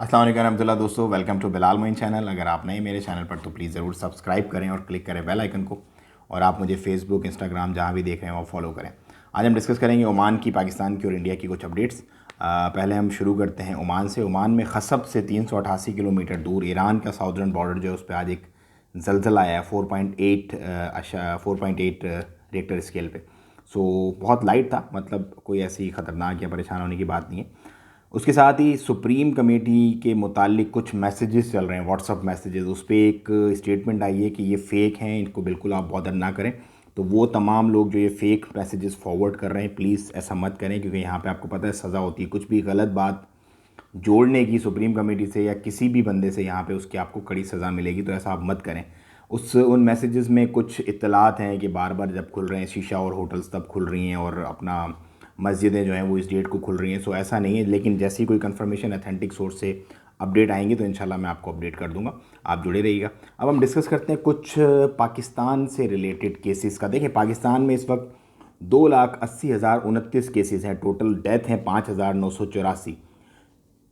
अस्सलाम वालेकुम रहमतुल्लाह दोस्तों, welcome to Bilal Moin channel. अगर आप नए मेरे चैनल पर तो प्लीज़ ज़रूर सब्सक्राइब करें और क्लिक करें बेल आइकन को। और आप मुझे फेसबुक, इंस्टाग्राम जहाँ भी देख रहे हैं वो फॉलो करें। आज हम डिस्कस करेंगे ओमान की, पाकिस्तान की और इंडिया की कुछ अपडेट्स। पहले हम शुरू करते हैं ओमान से। ओमान में खसब से 388 किलोमीटर दूर ईरान का साउदर्न बॉर्डर जो है उस पर आज एक जलज़ला आया 4.8 रेक्टर स्केल पे। सो बहुत लाइट था, मतलब कोई ऐसी ख़तरनाक या परेशान होने की बात नहीं है। उसके साथ ही सुप्रीम कमेटी के मुतालिक कुछ मैसेजेस चल रहे हैं, व्हाट्सअप मैसेजेस। उस पर एक स्टेटमेंट आई है कि ये फ़ेक हैं, इनको बिल्कुल आप बॉदर ना करें। तो वो तमाम लोग जो ये फ़ेक मैसेजेस फॉरवर्ड कर रहे हैं, प्लीज़ ऐसा मत करें, क्योंकि यहाँ पे आपको पता है सज़ा होती है। कुछ भी गलत बात जोड़ने की सुप्रीम कमेटी से या किसी भी बंदे से यहाँ पे उसकी आपको कड़ी सज़ा मिलेगी, तो ऐसा आप मत करें। उन मैसेजेस में कुछ इत्तलात हैं कि बार बार जब खुल रहे हैं शीशा और होटल्स तब खुल रही हैं, और अपना मस्जिदें जो हैं वो इस डेट को खुल रही हैं। सो ऐसा नहीं है, लेकिन जैसी कोई कंफर्मेशन अथेंटिक सोर्स से अपडेट आएंगी तो इंशाल्लाह मैं आपको अपडेट कर दूंगा, आप जुड़े रहिएगा। अब हम डिस्कस करते हैं कुछ पाकिस्तान से रिलेटेड केसेस का। देखिए, पाकिस्तान में इस वक्त 2,80,029 केसेस हैं, टोटल डेथ हैं 5,984,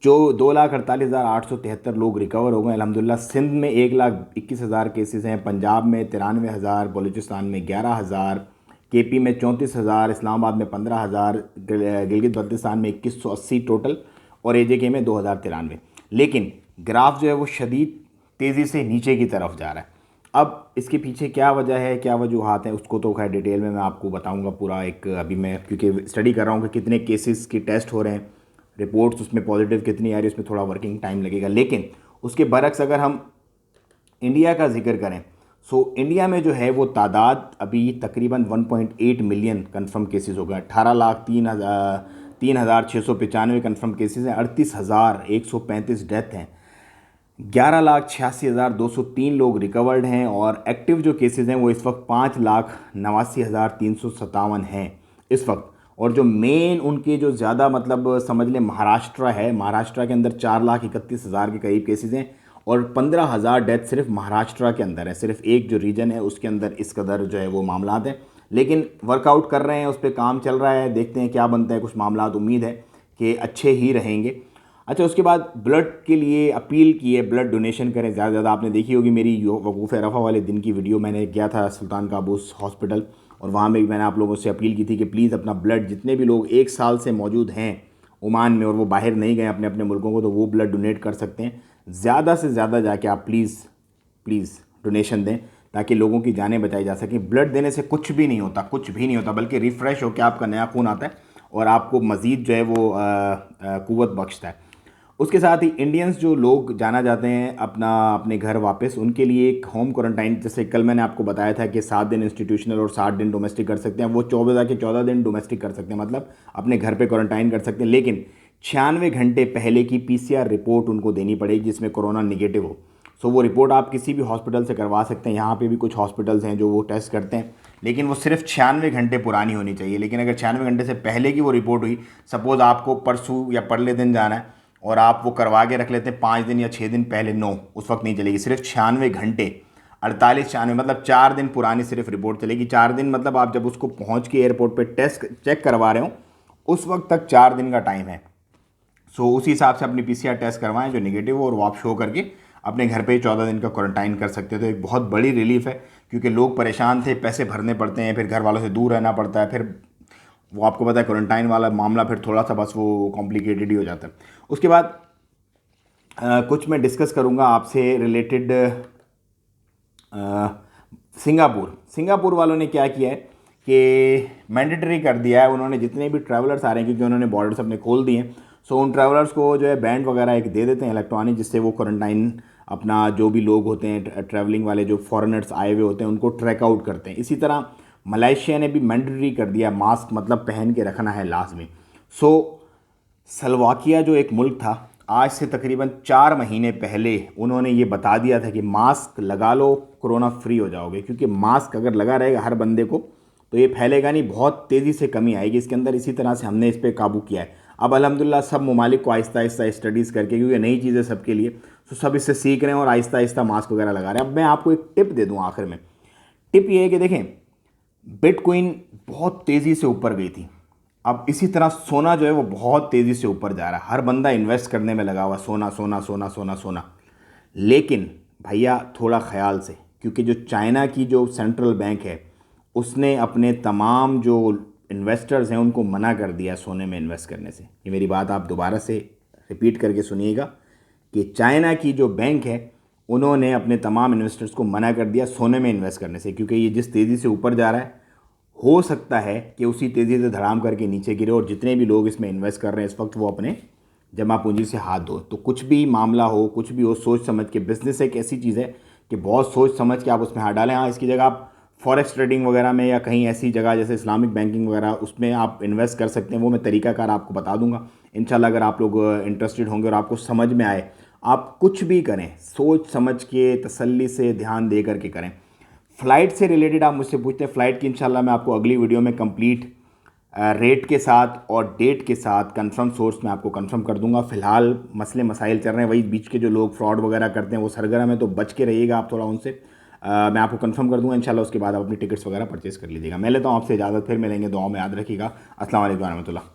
जो 2,48,873 लोग रिकवर हो गए अल्हम्दुलिल्लाह। सिंध में 1,21,000 केसेस हैं, पंजाब में 93,000, बलूचिस्तान में 11,000, केपी में 34,000, इस्लामाबाद में 15,000, गिलगित बल्तिस्तान में 2,180 टोटल, और एजेके में 2,093। लेकिन ग्राफ जो है वो शदीद तेज़ी से नीचे की तरफ जा रहा है। अब इसके पीछे क्या वजह है, क्या वजूहात हैं, उसको तो खैर डिटेल में मैं आपको बताऊंगा पूरा। एक अभी मैं क्योंकि स्टडी कर रहा हूँ कि कितने केसेस की टेस्ट हो रहे हैं, रिपोर्ट्स उसमें पॉजिटिव कितनी आ रही है, उसमें थोड़ा वर्किंग टाइम लगेगा। लेकिन उसके बरक्स अगर हम इंडिया का जिक्र करें, सो इंडिया में जो है वो तादाद अभी तकरीबन 1.8 मिलियन कन्फर्म केसेस हो गए। 18,03,695 कन्फर्म केसेस हैं, 38,135 डेथ हैं, 11,86,203 लोग रिकवर्ड हैं, और एक्टिव जो केसेस हैं वो इस वक्त 5,89,357 हैं इस वक्त। और जो मेन उनके जो ज़्यादा मतलब समझ लें महाराष्ट्र है, महाराष्ट्र के अंदर 4,31,000 के करीब केसेस हैं, और 15,000 डेथ सिर्फ महाराष्ट्र के अंदर है। सिर्फ एक जो रीजन है उसके अंदर इस कदर जो है वो मामला हैं। लेकिन वर्कआउट कर रहे हैं, उस पर काम चल रहा है, देखते हैं क्या बनता है। कुछ मामला उम्मीद है कि अच्छे ही रहेंगे। अच्छा, उसके बाद ब्लड के लिए अपील की है, ब्लड डोनेशन करें ज़्यादा से ज़्यादा। आपने देखी होगी मेरी वकूफ़ रफ़ा वाले दिन की वीडियो, मैंने गया था सुल्तान काबूस हॉस्पिटल, और वहाँ में भी मैंने आप लोगों से अपील की थी कि प्लीज़ अपना ब्लड, जितने भी लोग 1 साल से मौजूद हैं ओमान में और वो बाहर नहीं गए अपने अपने मुल्कों को, तो वो ब्लड डोनेट कर सकते हैं। ज़्यादा से ज़्यादा जाके आप प्लीज़ प्लीज़ डोनेशन दें, ताकि लोगों की जानें बचाई जा सकें। ब्लड देने से कुछ भी नहीं होता, कुछ भी नहीं होता, बल्कि रिफ़्रेश होकर आपका नया खून आता है और आपको मज़ीद जो है वो क़ुव्वत बख्शता है। उसके साथ ही इंडियंस जो लोग जाना चाहते हैं अपने घर वापस, उनके लिए एक होम क्वारंटाइन, जैसे कल मैंने आपको बताया था कि 7 दिन इंस्टीट्यूशनल और 60 दिन डोमेस्टिक कर सकते हैं, वो 14 के 14 दिन डोमेस्टिक कर सकते हैं, मतलब अपने घर पे क्वारंटाइन कर सकते हैं। लेकिन 96 घंटे पहले की PCR रिपोर्ट उनको देनी पड़ेगी जिसमें कोरोना निगेटिव हो। सो वो रिपोर्ट आप किसी भी हॉस्पिटल से करवा सकते हैं। यहाँ पे भी कुछ हॉस्पिटल्स हैं जो वो टेस्ट करते हैं, लेकिन वो सिर्फ 96 घंटे पुरानी होनी चाहिए। लेकिन अगर 96 घंटे से पहले की वो रिपोर्ट हुई, सपोज़ आपको परसों या परले दिन जाना है और आप वो करवा के रख लेते हैं 5 दिन या 6 दिन पहले, नो, उस वक्त नहीं चलेगी। सिर्फ 96 घंटे, 48-96 मतलब 4 दिन पुरानी सिर्फ रिपोर्ट चलेगी। 4 दिन मतलब आप जब उसको पहुँच के एयरपोर्ट पर टेस्ट चेक करवा रहे हो उस वक्त तक 4 दिन का टाइम है। सो उसी हिसाब से अपनी PCR टेस्ट करवाएं जो नेगेटिव हो, और वो आप शो करके अपने घर पे ही 14 दिन का क्वारंटाइन कर सकते हो। तो एक बहुत बड़ी रिलीफ है, क्योंकि लोग परेशान थे, पैसे भरने पड़ते हैं, फिर घर वालों से दूर रहना पड़ता है, फिर वो आपको पता है क्वारंटाइन वाला मामला फिर थोड़ा सा बस वो कॉम्प्लिकेटेड ही हो जाता है। उसके बाद कुछ मैं डिस्कस करूँगा आपसे रिलेटेड सिंगापुर वालों ने क्या किया है कि मैंडेटरी कर दिया है। उन्होंने जितने भी ट्रैवलर्स आ रहे हैं, क्योंकि उन्होंने बॉर्डर्स अपने खोल दिए हैं, सो उन ट्रैवलर्स को जो है बैंड वगैरह एक दे देते हैं इलेक्ट्रॉनिक, जिससे वो क्वारंटाइन अपना जो भी लोग होते हैं ट्रैवलिंग वाले जो फॉरेनर्स आए हुए होते हैं उनको ट्रैक आउट करते हैं। इसी तरह मलेशिया ने भी मैंडेटरी कर दिया, मास्क मतलब पहन के रखना है लाजमी। सो स्लोवाकिया जो एक मुल्क था, आज से तकरीबन 4 महीने पहले उन्होंने ये बता दिया था कि मास्क लगा लो, कोरोना फ्री हो जाओगे। क्योंकि मास्क अगर लगा रहेगा हर बंदे को तो ये फैलेगा नहीं, बहुत तेज़ी से कमी आएगी इसके अंदर। इसी तरह से हमने इस पर काबू किया है। अब अल्हम्दुलिल्लाह सब ममालिक को आहिस्ता आहिस्ता स्टडीज़ करके, क्योंकि नई चीज़ें सबके लिए, तो सब इससे सीख रहे हैं और आहिस्ता आहिस्ता मास्क वगैरह लगा रहे हैं। अब मैं आपको एक टिप दे दूँ आखिर में। टिप ये है कि देखें, बिटकॉइन बहुत तेज़ी से ऊपर गई थी, अब इसी तरह सोना जो है वो बहुत तेज़ी से ऊपर जा रहा है, हर बंदा इन्वेस्ट करने में लगा हुआ है, सोना सोना सोना सोना सोना। लेकिन भैया थोड़ा ख्याल से, क्योंकि जो चाइना की जो सेंट्रल बैंक है उसने अपने तमाम जो इन्वेस्टर्स हैं उनको मना कर दिया सोने में इन्वेस्ट करने से। ये मेरी बात आप दोबारा से रिपीट करके सुनिएगा कि चाइना की जो बैंक है उन्होंने अपने तमाम इन्वेस्टर्स को मना कर दिया सोने में इन्वेस्ट करने से, क्योंकि ये जिस तेज़ी से ऊपर जा रहा है हो सकता है कि उसी तेज़ी से धड़ाम करके नीचे गिरे, और जितने भी लोग इसमें इन्वेस्ट कर रहे हैं इस वक्त वो अपने जमा पूंजी से हाथ धो। तो कुछ भी मामला हो, कुछ भी हो, सोच समझ के, बिजनेस एक ऐसी चीज़ है कि बहुत सोच समझ के आप उसमें हाथ डालें। हाँ, इसकी जगह आप फॉरेक्स ट्रेडिंग वगैरह में या कहीं ऐसी जगह जैसे इस्लामिक बैंकिंग वगैरह उसमें आप इन्वेस्ट कर सकते हैं, वो मैं तरीकाकार आपको बता दूंगा इंशाल्लाह। अगर आप लोग इंटरेस्टेड होंगे और आपको समझ में आए, आप कुछ भी करें सोच समझ के, तसल्ली से, ध्यान दे करके करें। फ़्लाइट से रिलेटेड आप मुझसे पूछते हैं, फ़्लाइट की इंशाल्लाह मैं आपको अगली वीडियो में कंप्लीट रेट के साथ और डेट के साथ कंफर्म सोर्स में आपको कंफर्म कर दूंगा। फ़िलहाल मसले मसाइल चल रहे हैं, वही बीच के जो लोग फ्रॉड वगैरह करते हैं वो सरगर्म है, तो बच के रहिएगा आप थोड़ा उनसे। मैं आपको कंफर्म कर दूंगा इंशाल्लाह, उसके बाद आप अपनी टिकट्स वगैरह परचेज़ कर लीजिएगा। मैं लेता हूँ आपसे इजाज़त, फिर मिलेंगे, दुआ में याद रखिएगा। अस्सलाम वालेकुम रहमतुल्लाह।